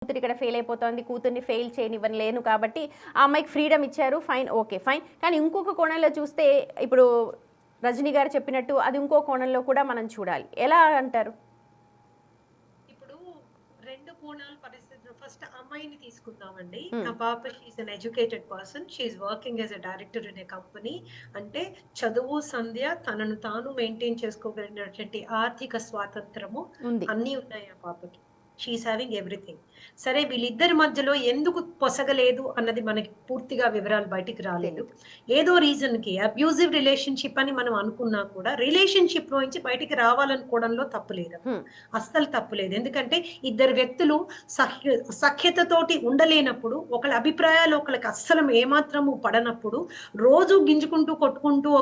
కూతురు ఇక్కడ ఫెయిల్ అయిపోతుంది, కూతుర్ని ఫెయిల్ చేయనివ్వలేను కాబట్టి ఆ అమ్మాయికి ఫ్రీడమ్ ఇచ్చారు, ఫైన్, ఓకే ఫైన్. కానీ ఇంకొక కోణంలో చూస్తే ఇప్పుడు రజనీ గారు చెప్పినట్టు అది ఇంకో కోణంలో కూడా మనం చూడాలి. ఎలా అంటారు? ఇప్పుడు రెండు కోణాల పరిస్థితులు. ఫస్ట్ అమ్మాయిని తీసుకుందామండి. ఆ పాప she's an educated person. She's working as a director in a company. అంటే చదువు, సంధ్య, తనను తాను మెయింటైన్ చేసుకోగలిగినటువంటి ఆర్థిక స్వాతంత్రము ఉంది. అన్నీ ఉన్నాయి ఆ పాపకి. She's having everything. సరే, వీళ్ళిద్దరి మధ్యలో ఎందుకు పొసగలేదు అన్నది మనకి పూర్తిగా వివరాలు బయటికి రాలేదు. ఏదో రీజన్ కి అబ్యూజివ్ రిలేషన్షిప్ అని మనం అనుకున్నా కూడా రిలేషన్షిప్ లోంచి బయటికి రావాలనుకోవడంలో తప్పు లేదు, అస్సలు తప్పు లేదు. ఎందుకంటే ఇద్దరు వ్యక్తులు సఖ్యతతోటి ఉండలేనప్పుడు, ఒకళ్ళ అభిప్రాయాలు ఒకళ్ళకి అస్సలు ఏమాత్రము పడనప్పుడు రోజు గింజుకుంటూ కొట్టుకుంటూ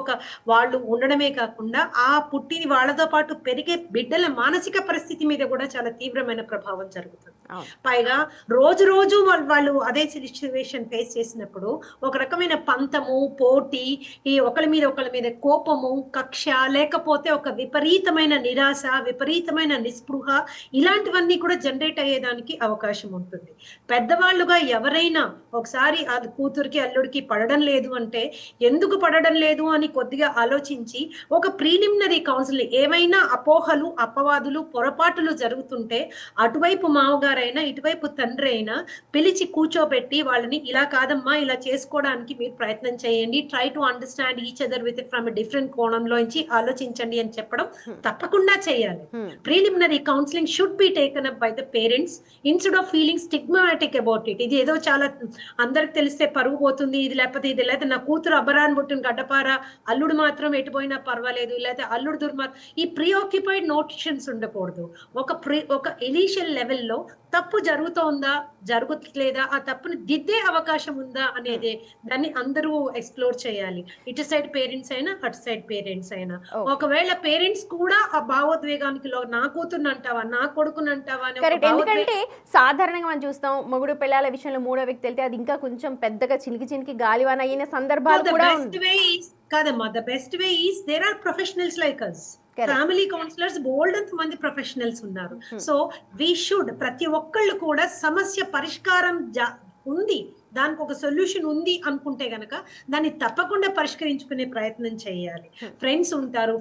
వాళ్ళు ఉండడమే కాకుండా ఆ పుట్టిని వాళ్ళతో పాటు పెరిగే బిడ్డల మానసిక పరిస్థితి మీద కూడా చాలా తీవ్రమైన ప్రభావం జరుగుతుంది. పైగా రోజు రోజు వాళ్ళు అదే సిచ్యువేషన్ ఫేస్ చేసినప్పుడు ఒక రకమైన పంతము, పోటీ, ఈ ఒకళ్ళ మీద కోపము, కక్ష, లేకపోతే ఒక విపరీతమైన నిరాశ, విపరీతమైన నిస్పృహ, ఇలాంటివన్నీ కూడా జనరేట్ అయ్యేదానికి అవకాశం ఉంటుంది. పెద్దవాళ్ళుగా ఎవరైనా ఒకసారి అది కూతురికి అల్లుడికి పడడం లేదు అంటే ఎందుకు పడడం లేదు అని కొద్దిగా ఆలోచించి ఒక ప్రీలిమినరీ కౌన్సిలింగ్, ఏమైనా అపోహలు, అపవాదులు, పొరపాటులు జరుగుతుంటే అటువైపు మామగారైనా ఇటువైపు తండ్రి అయినా పిలిచి కూర్చోబెట్టి వాళ్ళని ఇలా కాదమ్మా, ఇలా చేసుకోవడానికి మీరు ప్రయత్నం చేయండి, try to understand each other with from different కోణంలోంచి ఆలోచించండి అని చెప్పడం తప్పకుండా చేయాలి. Preliminary counselling should be taken up by the parents instead of feeling stigmatic about it. ఇది ఏదో చాలా అందరికి తెలిస్తే పరుగు పోతుంది, ఇది లేకపోతే నా కూతురు అబ్బరాన్ని పుట్టిన గడ్డపార, అల్లుడు మాత్రం ఎటుపోయినా పర్వాలేదు, లేకపోతే అల్లుడు దుర్మార్, ఈ ప్రీ ఆక్యుపైడ్ నోటిషన్స్ ఉండకూడదు. ఒక ఇనీషియల్ లెవెల్లో తప్పు జరుగుతోందా, జరుగుతలేదా, ఆ తప్పుని దిద్దే అవకాశం ఉందా అనేది దాన్ని అందరూ ఎక్స్ప్లోర్ చేయాలి. ఇటు సైడ్ పేరెంట్స్ అయినా అటు సైడ్ పేరెంట్స్ అయినా. ఒకవేళ పేరెంట్స్ కూడా ఆ భావోద్వేగానికి నా కూతుర్ని అంటావా, నా కొడుకుని అంటావా అని, ఎందుకంటే సాధారణంగా మనం చూస్తాం మొగుడు పిల్లల విషయంలో మూడో వ్యక్తి వెళ్తే అది ఇంకా కొంచెం పెద్దగా చినికి గాలివాన అయిన సందర్భాలు కూడా కాదమ్మా. The best way is there are professionals like us. Family counsellors బోల్డంత మంది ప్రొఫెషనల్స్ ఉన్నారు. సో వీ షుడ్, ప్రతి ఒక్కళ్ళు కూడా సమస్య పరిష్కారం ఉంది, దానికి ఒక సొల్యూషన్ ఉంది అనుకుంటే గనక దాన్ని తప్పకుండా పరిష్కరించుకునే ప్రయత్నం చేయాలి. ఫ్రెండ్స్ ఉంటారు,